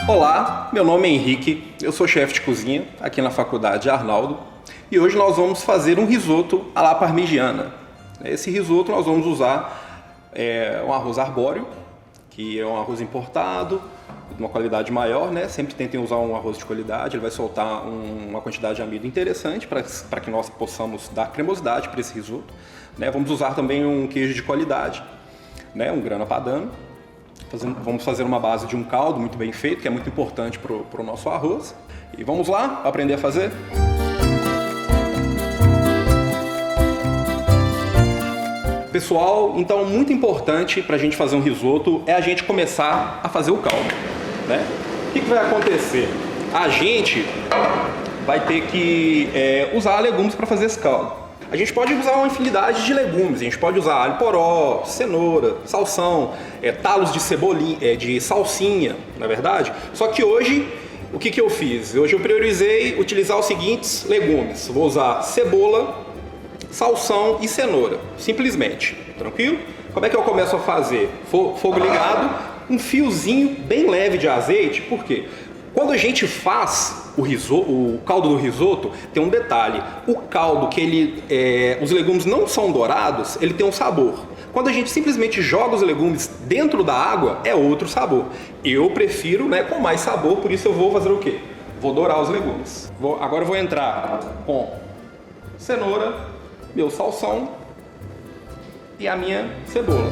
Olá, meu nome é Henrique, eu sou chefe de cozinha aqui na Faculdade Arnaldo e hoje nós vamos fazer um risoto à la parmigiana. Esse risoto nós vamos usar um arroz arbóreo, que é um arroz importado, de uma qualidade maior, né? Sempre tentem usar um arroz de qualidade, ele vai soltar uma quantidade de amido interessante para que nós possamos dar cremosidade para esse risoto. Né? Vamos usar também um queijo de qualidade, né? Um grana padano. Vamos fazer uma base de um caldo muito bem feito, que é muito importante para o nosso arroz. E vamos lá aprender a fazer? Pessoal, então muito importante para a gente fazer um risoto é a gente começar a fazer o caldo, né? O que vai acontecer? A gente vai ter que usar legumes para fazer esse caldo. A gente pode usar uma infinidade de legumes, a gente pode usar alho poró, cenoura, salsão, talos de cebolinha, de salsinha, na verdade. Só que hoje, o que eu fiz? Hoje eu priorizei utilizar os seguintes legumes. Vou usar cebola, salsão e cenoura, simplesmente. Tranquilo? Como é que eu começo a fazer? Fogo ligado, um fiozinho bem leve de azeite, por quê? Quando a gente faz o caldo do risoto, tem um detalhe. O caldo que os legumes não são dourados, ele tem um sabor. Quando a gente simplesmente joga os legumes dentro da água, é outro sabor. Eu prefiro, né, com mais sabor, por isso eu vou fazer o quê? Vou dourar os legumes. Agora eu vou entrar com cenoura, meu salsão e a minha cebola.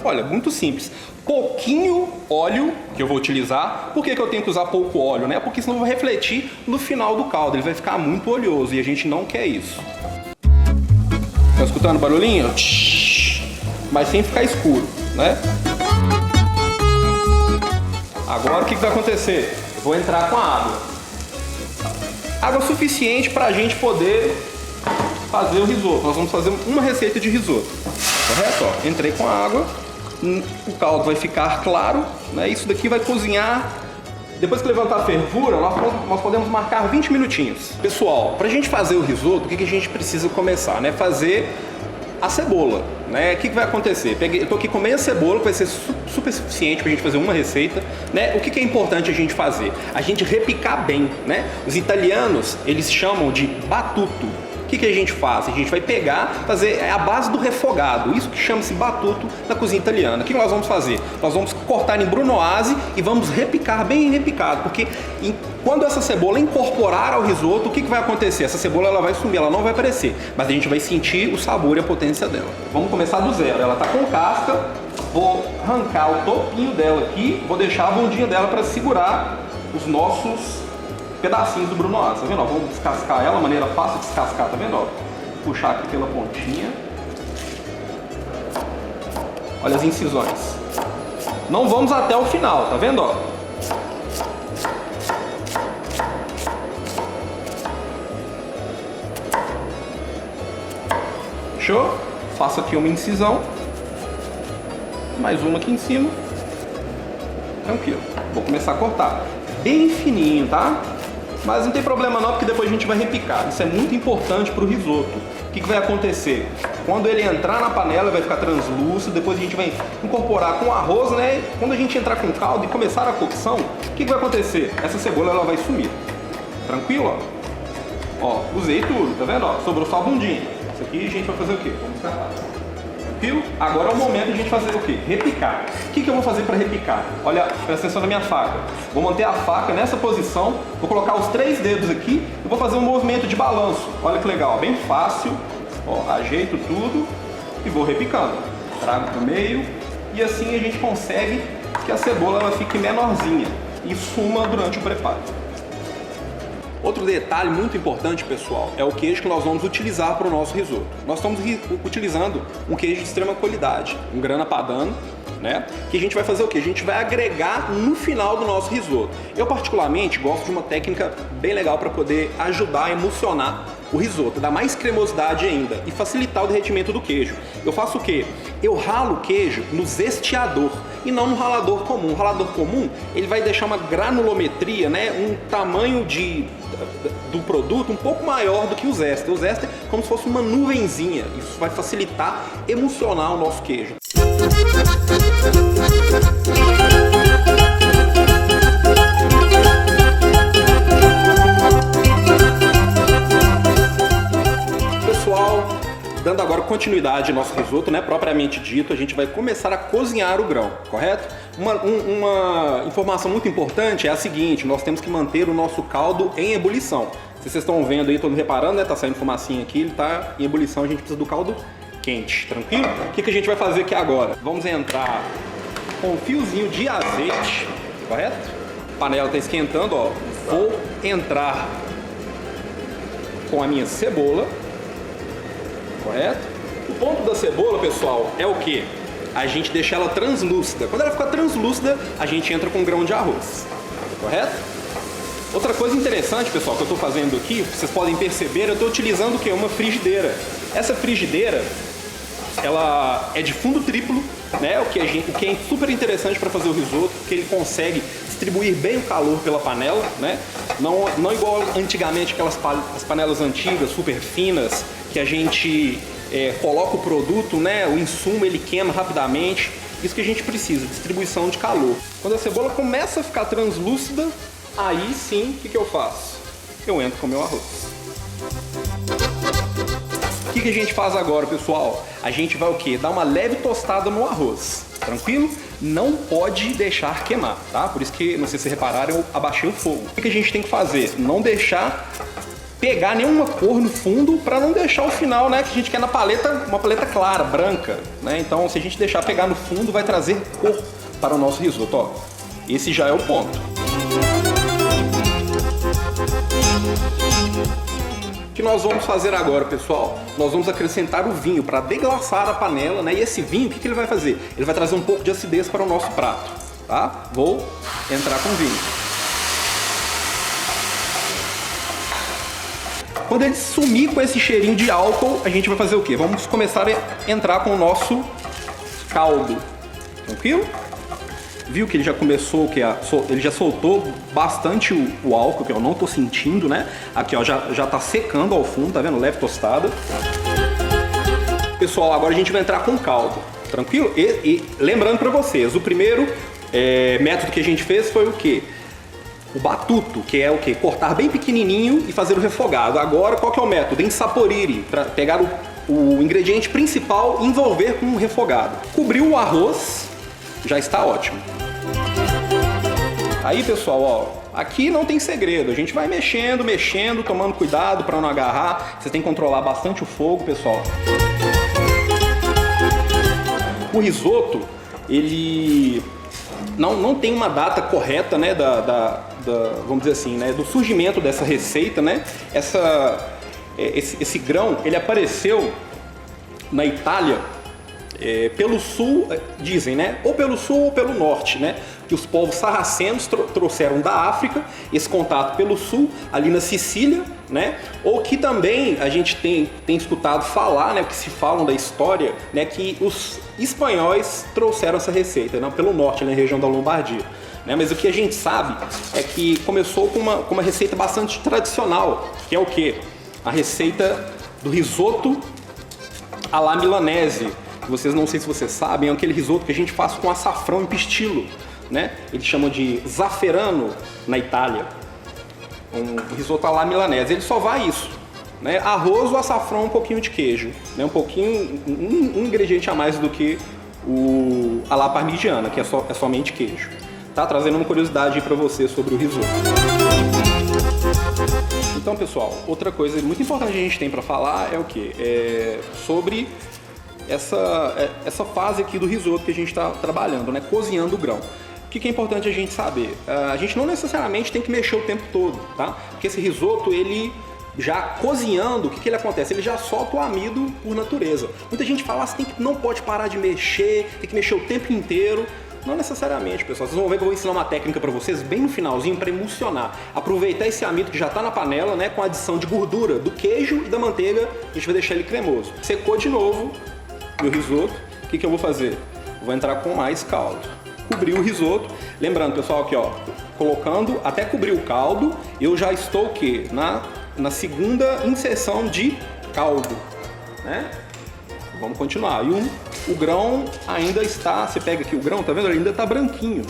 Olha, muito simples. Pouquinho óleo que eu vou utilizar. Por que eu tenho que usar pouco óleo, né? Porque senão vai refletir no final do caldo. Ele vai ficar muito oleoso e a gente não quer isso. Tá escutando o barulhinho? Mas sem ficar escuro, né? Agora o que vai acontecer? Eu vou entrar com a água. Água suficiente para a gente poder fazer o risoto. Nós vamos fazer uma receita de risoto. Correto? Ó, entrei com a água. O caldo vai ficar claro, né? Isso daqui vai cozinhar. Depois que levantar a fervura, nós podemos marcar 20 minutinhos. Pessoal, para a gente fazer o risoto, o que a gente precisa começar, né? Fazer a cebola, né? O que vai acontecer? Eu estou aqui com meia cebola, que vai ser super suficiente para a gente fazer uma receita, né? O que é importante a gente fazer? A gente repicar bem, né? Os italianos, eles chamam de battuto. O que a gente faz? A gente vai fazer a base do refogado, isso que chama-se battuto na cozinha italiana. O que nós vamos fazer? Nós vamos cortar em brunoise e vamos repicar bem repicado, porque quando essa cebola incorporar ao risoto, o que vai acontecer? Essa cebola ela vai sumir, ela não vai aparecer, mas a gente vai sentir o sabor e a potência dela. Vamos começar do zero. Ela está com casca, vou arrancar o topinho dela aqui, vou deixar a bundinha dela para segurar os nossos pedacinhos do brunoise, tá vendo? Ó, vamos descascar ela, maneira fácil de descascar, tá vendo? Ó, puxar aqui pela pontinha. Olha as incisões. Não vamos até o final, tá vendo? Ó? Fechou? Faço aqui uma incisão. Mais uma aqui em cima. Tranquilo. Vou começar a cortar. Bem fininho, tá? Mas não tem problema não, porque depois a gente vai repicar. Isso é muito importante para o risoto. O que vai acontecer? Quando ele entrar na panela, vai ficar translúcido. Depois a gente vai incorporar com o arroz, né? Quando a gente entrar com o caldo e começar a cocção, o que vai acontecer? Essa cebola ela vai sumir. Tranquilo? Ó, usei tudo, tá vendo? Ó, sobrou só a bundinha. Isso aqui a gente vai fazer o quê? Vamos descartar. Tranquilo? Agora é o momento de a gente fazer o quê? Repicar. O que eu vou fazer para repicar? Olha, presta atenção na minha faca. Vou manter a faca nessa posição, vou colocar os 3 dedos aqui e vou fazer um movimento de balanço. Olha que legal, bem fácil. Ó, ajeito tudo e vou repicando. Trago para o meio e assim a gente consegue que a cebola ela fique menorzinha e suma durante o preparo. Outro detalhe muito importante, pessoal, é o queijo que nós vamos utilizar para o nosso risoto. Nós estamos utilizando um queijo de extrema qualidade, um grana padano, né? Que a gente vai fazer o quê? A gente vai agregar no final do nosso risoto. Eu particularmente gosto de uma técnica bem legal para poder ajudar a emulsionar o risoto, dar mais cremosidade ainda e facilitar o derretimento do queijo. Eu faço o quê? Eu ralo o queijo no zesteador e não no ralador comum. O ralador comum, ele vai deixar uma granulometria, né? Um tamanho do produto um pouco maior do que o zester. O zester é como se fosse uma nuvenzinha. Isso vai facilitar emulsionar o nosso queijo. Dando agora continuidade ao nosso risoto, né, propriamente dito, a gente vai começar a cozinhar o grão, correto? Uma informação muito importante é a seguinte: nós temos que manter o nosso caldo em ebulição. Se vocês estão vendo aí, todo reparando, né, tá saindo fumacinha aqui, ele tá em ebulição, a gente precisa do caldo quente, tranquilo? O que a gente vai fazer aqui agora? Vamos entrar com um fiozinho de azeite, correto? A panela está esquentando, ó. Vou entrar com a minha cebola, correto? O ponto da cebola, pessoal, é o que? A gente deixa ela translúcida. Quando ela ficar translúcida, a gente entra com um grão de arroz, correto? Outra coisa interessante, pessoal, que eu estou fazendo aqui, vocês podem perceber, eu estou utilizando o que? Uma frigideira. Essa frigideira, ela é de fundo triplo, né? O que é super interessante para fazer o risoto, porque ele consegue distribuir bem o calor pela panela, né? Não igual antigamente aquelas panelas antigas, super finas, que a gente coloca o produto, né? O insumo ele queima rapidamente. Isso que a gente precisa, distribuição de calor. Quando a cebola começa a ficar translúcida, aí sim, o que eu faço? Eu entro com o meu arroz. O que a gente faz agora, pessoal? A gente vai o quê? Dar uma leve tostada no arroz, tranquilo? Não pode deixar queimar, tá? Por isso que, não sei se repararam, eu abaixei o fogo. O que a gente tem que fazer? Não deixar pegar nenhuma cor no fundo, para não deixar o final, né? Que a gente quer na paleta, uma paleta clara, branca, né? Então, se a gente deixar pegar no fundo, vai trazer cor para o nosso risoto, ó. Esse já é o ponto. O que nós vamos fazer agora, pessoal? Nós vamos acrescentar o vinho para deglaçar a panela, né? E esse vinho, o que ele vai fazer? Ele vai trazer um pouco de acidez para o nosso prato, tá? Vou entrar com vinho. Quando ele sumir com esse cheirinho de álcool, a gente vai fazer o quê? Vamos começar a entrar com o nosso caldo, tranquilo? Viu que ele já começou, ele já soltou bastante o álcool, que eu não tô sentindo, né? Aqui, ó, já tá secando ao fundo, tá vendo? Leve tostada. Pessoal, agora a gente vai entrar com o caldo, tranquilo? E lembrando para vocês, o primeiro método que a gente fez foi o quê? O batuto, que é o quê? Cortar bem pequenininho e fazer o refogado. Agora, qual que é o método? Ensaporire, para pegar o ingrediente principal e envolver com um refogado. Cobriu o arroz, já está ótimo. Aí, pessoal, ó, aqui não tem segredo. A gente vai mexendo, tomando cuidado para não agarrar. Você tem que controlar bastante o fogo, pessoal. O risoto, ele não tem uma data correta, né, vamos dizer assim, né, do surgimento dessa receita, né? Esse grão, ele apareceu na Itália pelo sul, dizem, né? Ou pelo sul ou pelo norte, né? Que os povos sarracenos trouxeram da África esse contato pelo sul, ali na Sicília, né? Ou que também a gente tem escutado falar, né? Que se falam da história, né? Que os espanhóis trouxeram essa receita, né? Pelo norte, na região da Lombardia. Né? Mas o que a gente sabe é que começou com uma receita bastante tradicional, que é o quê? A receita do risoto à la milanese. Vocês, não sei se vocês sabem, é aquele risoto que a gente faz com açafrão e pistilo, né? Eles chamam de zafferano na Itália. Um risoto à la milanese. Ele só vai isso, né? Arroz, o açafrão, um pouquinho de queijo, né? Um ingrediente a mais do que o à la parmigiana, que é somente queijo. Tá trazendo uma curiosidade para você sobre o risoto. Então, pessoal, outra coisa muito importante que a gente tem para falar é o quê? Sobre essa fase aqui do risoto que a gente está trabalhando, né? Cozinhando o grão. O que é importante a gente saber? A gente não necessariamente tem que mexer o tempo todo, tá? Porque esse risoto, ele já cozinhando, o que ele acontece? Ele já solta o amido por natureza. Muita gente fala assim, não pode parar de mexer, tem que mexer o tempo inteiro. Não necessariamente, pessoal. Vocês vão ver que eu vou ensinar uma técnica para vocês bem no finalzinho para emulsionar. Aproveitar esse amido que já está na panela, né, com a adição de gordura do queijo e da manteiga, a gente vai deixar ele cremoso. Secou de novo meu risoto. O que eu vou fazer? Eu vou entrar com mais caldo. Cobrir o risoto. Lembrando, pessoal, aqui, ó, colocando até cobrir o caldo, eu já estou o quê? Na segunda inserção de caldo, né? Vamos continuar. E o grão ainda está, você pega aqui o grão, tá vendo? Ele ainda está branquinho.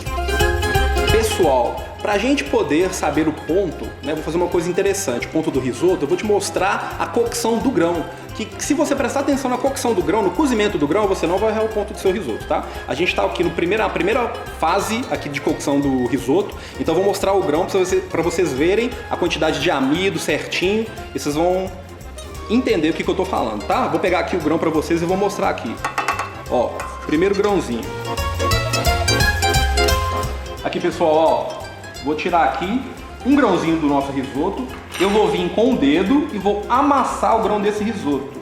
Pessoal, para a gente poder saber o ponto, né, vou fazer uma coisa interessante, o ponto do risoto, eu vou te mostrar a cocção do grão. Que se você prestar atenção na cocção do grão, no cozimento do grão, você não vai errar o ponto do seu risoto, tá? A gente está aqui na primeira fase aqui de cocção do risoto, então eu vou mostrar o grão para vocês verem a quantidade de amido certinho e vocês vão entender o que eu tô falando, tá? Vou pegar aqui o grão para vocês e vou mostrar aqui. Ó, primeiro grãozinho. Aqui, pessoal, ó, vou tirar aqui um grãozinho do nosso risoto. Eu vou vir com o dedo e vou amassar o grão desse risoto.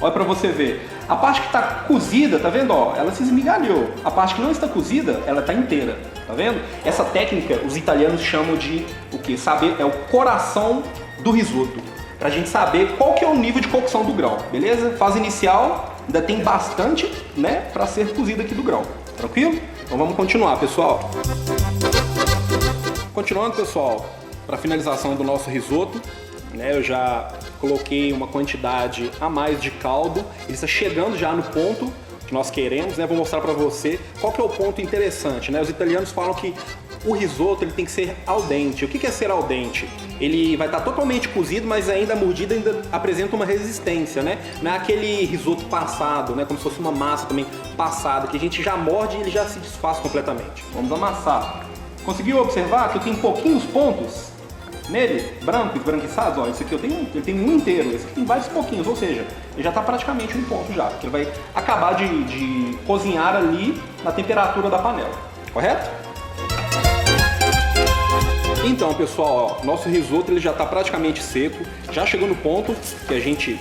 Olha pra você ver. A parte que tá cozida, tá vendo? Ó, ela se esmigalhou. A parte que não está cozida, ela tá inteira. Tá vendo? Essa técnica os italianos chamam de o quê? Saber, é o coração do risoto. Pra gente saber qual que é o nível de cocção do grão, beleza? Fase inicial, ainda tem bastante, né, pra ser cozido aqui do grão. Tranquilo? Então vamos continuar, pessoal. Continuando, pessoal, para finalização do nosso risoto, né, eu já coloquei uma quantidade a mais de caldo. Ele está chegando já no ponto que nós queremos, né? Vou mostrar para você qual que é o ponto interessante, né? Os italianos falam que o risoto ele tem que ser al dente. O que é ser al dente? Ele vai estar totalmente cozido, mas ainda a mordida ainda apresenta uma resistência, né? Não é aquele risoto passado, né? Como se fosse uma massa também passada, que a gente já morde e ele já se desfaz completamente. Vamos amassar. Conseguiu observar que eu tenho pouquinhos pontos nele, branco, esbranquiçados? Ó, esse aqui ele tem um inteiro, esse aqui tem vários pouquinhos, ou seja, ele já está praticamente um ponto já, porque ele vai acabar de cozinhar ali na temperatura da panela, correto? Então, pessoal, ó, nosso risoto ele já está praticamente seco, já chegou no ponto que a gente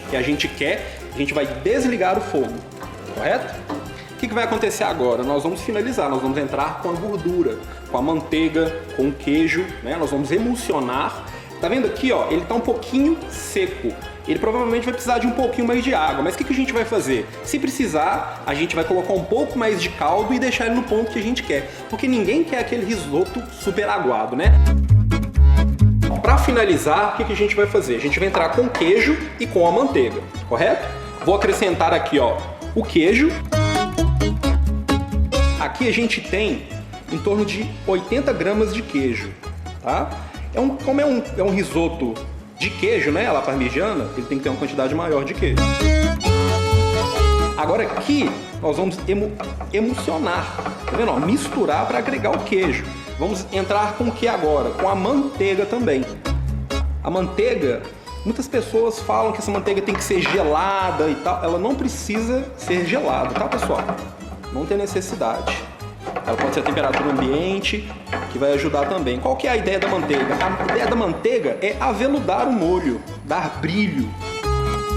quer, a gente vai desligar o fogo, correto? O que vai acontecer agora? Nós vamos finalizar, nós vamos entrar com a gordura, com a manteiga, com o queijo, né? Nós vamos emulsionar. Tá vendo aqui, ó? Ele tá um pouquinho seco. Ele provavelmente vai precisar de um pouquinho mais de água, mas o que a gente vai fazer? Se precisar, a gente vai colocar um pouco mais de caldo e deixar ele no ponto que a gente quer, porque ninguém quer aquele risoto super aguado, né? Para finalizar, o que a gente vai fazer? A gente vai entrar com o queijo e com a manteiga, correto? Vou acrescentar aqui, ó, o queijo. Aqui a gente tem em torno de 80 gramas de queijo, tá? Como é um risoto de queijo, né? A parmigiana, ele tem que ter uma quantidade maior de queijo. Agora aqui nós vamos emulsionar, tá vendo? Ó, misturar para agregar o queijo. Vamos entrar com o que agora? Com a manteiga também. A manteiga, muitas pessoas falam que essa manteiga tem que ser gelada e tal. Ela não precisa ser gelada, tá, pessoal? Não tem necessidade. Ela pode ser a temperatura ambiente, que vai ajudar também. Qual que é a ideia da manteiga? A ideia da manteiga é aveludar o molho, dar brilho,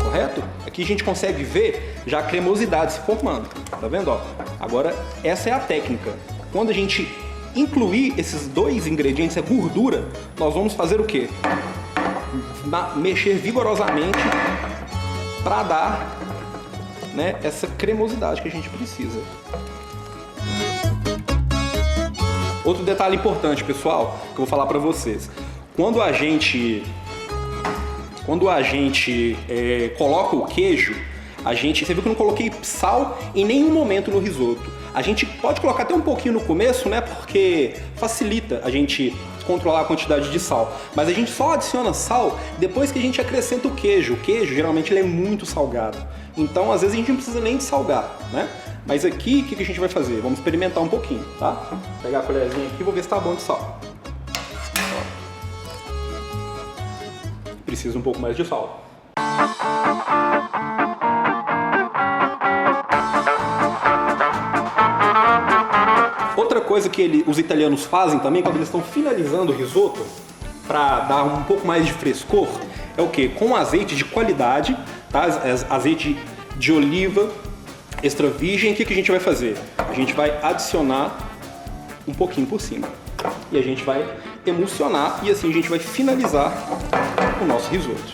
correto? Aqui a gente consegue ver já a cremosidade se formando, tá vendo? Ó? Agora, essa é a técnica. Quando a gente incluir esses dois ingredientes, a gordura, nós vamos fazer o quê? Mexer vigorosamente para dar, né, essa cremosidade que a gente precisa. Outro detalhe importante, pessoal, que eu vou falar para vocês. Quando a gente coloca o queijo, você viu que eu não coloquei sal em nenhum momento no risoto. A gente pode colocar até um pouquinho no começo, né, porque facilita a gente controlar a quantidade de sal. Mas a gente só adiciona sal depois que a gente acrescenta o queijo. O queijo, geralmente, ele é muito salgado. Então, às vezes, a gente não precisa nem de salgar, né? Mas aqui, o que a gente vai fazer? Vamos experimentar um pouquinho, tá? Vou pegar a colherzinha aqui e vou ver se tá bom de sal. Precisa um pouco mais de sal. Outra coisa que os italianos fazem também, quando eles estão finalizando o risoto, para dar um pouco mais de frescor, é o quê? Com azeite de qualidade, tá? Azeite de oliva extra virgem, o que a gente vai fazer? A gente vai adicionar um pouquinho por cima. E a gente vai emulsionar e assim a gente vai finalizar o nosso risoto.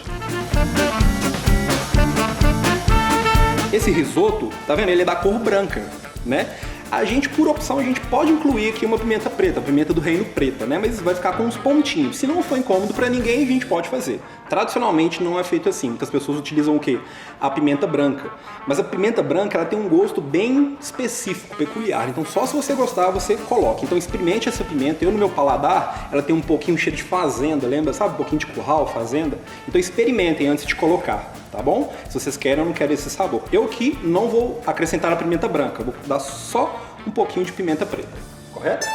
Esse risoto, tá vendo? Ele é da cor branca, né? A gente, por opção, a gente pode incluir aqui uma pimenta preta, a pimenta do reino preta, né? Mas vai ficar com uns pontinhos. Se não for incômodo para ninguém, a gente pode fazer. Tradicionalmente não é feito assim. Muitas pessoas utilizam o quê? A pimenta branca. Mas a pimenta branca, ela tem um gosto bem específico, peculiar. Então só se você gostar, você coloca. Então experimente essa pimenta. Eu, no meu paladar, ela tem um pouquinho cheiro de fazenda, lembra? Sabe? Um pouquinho de curral, fazenda. Então experimentem antes de colocar, tá bom? Se vocês querem ou não querem esse sabor. Eu aqui não vou acrescentar a pimenta branca. Vou dar só um pouquinho de pimenta preta, correto?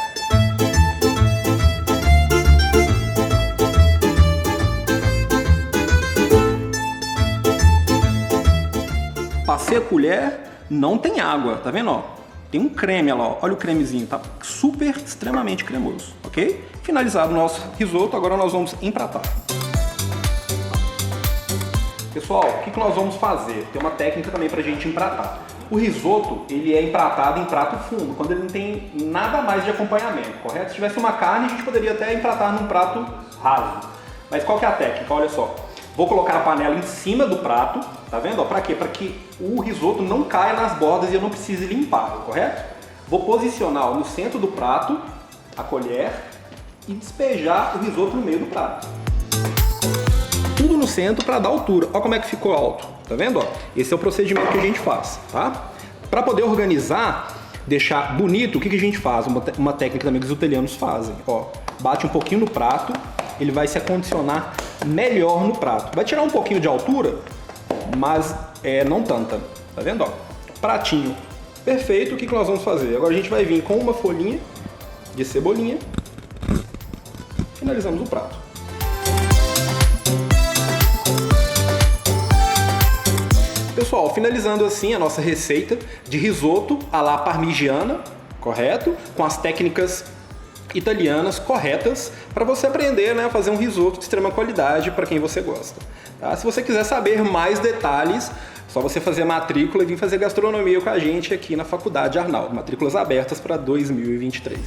Passei a colher, não tem água, tá vendo? Ó? Tem um creme, olha o cremezinho, tá super, extremamente cremoso, ok? Finalizado o nosso risoto, agora nós vamos empratar. Pessoal, o que nós vamos fazer? Tem uma técnica também pra gente empratar. O risoto, ele é empratado em prato fundo, quando ele não tem nada mais de acompanhamento, correto? Se tivesse uma carne, a gente poderia até empratar num prato raso. Mas qual que é a técnica? Olha só. Vou colocar a panela em cima do prato, tá vendo? Para quê? Para que o risoto não caia nas bordas e eu não precise limpar, correto? Vou posicionar no centro do prato a colher e despejar o risoto no meio do prato. Tudo no centro para dar altura. Olha como é que ficou alto, tá vendo? Esse é o procedimento que a gente faz, tá? Para poder organizar, deixar bonito, o que a gente faz? Uma técnica também que os italianos fazem. Ó, bate um pouquinho no prato, ele vai se acondicionar melhor no prato. Vai tirar um pouquinho de altura, mas não tanta. Tá vendo? Ó, pratinho perfeito. O que nós vamos fazer? Agora a gente vai vir com uma folhinha de cebolinha. Finalizamos o prato. Pessoal, finalizando assim a nossa receita de risoto à la parmigiana, correto? Com as técnicas italianas corretas para você aprender, né, a fazer um risoto de extrema qualidade para quem você gosta. Tá? Se você quiser saber mais detalhes, só você fazer a matrícula e vir fazer gastronomia com a gente aqui na Faculdade Arnaldo. Matrículas abertas para 2023.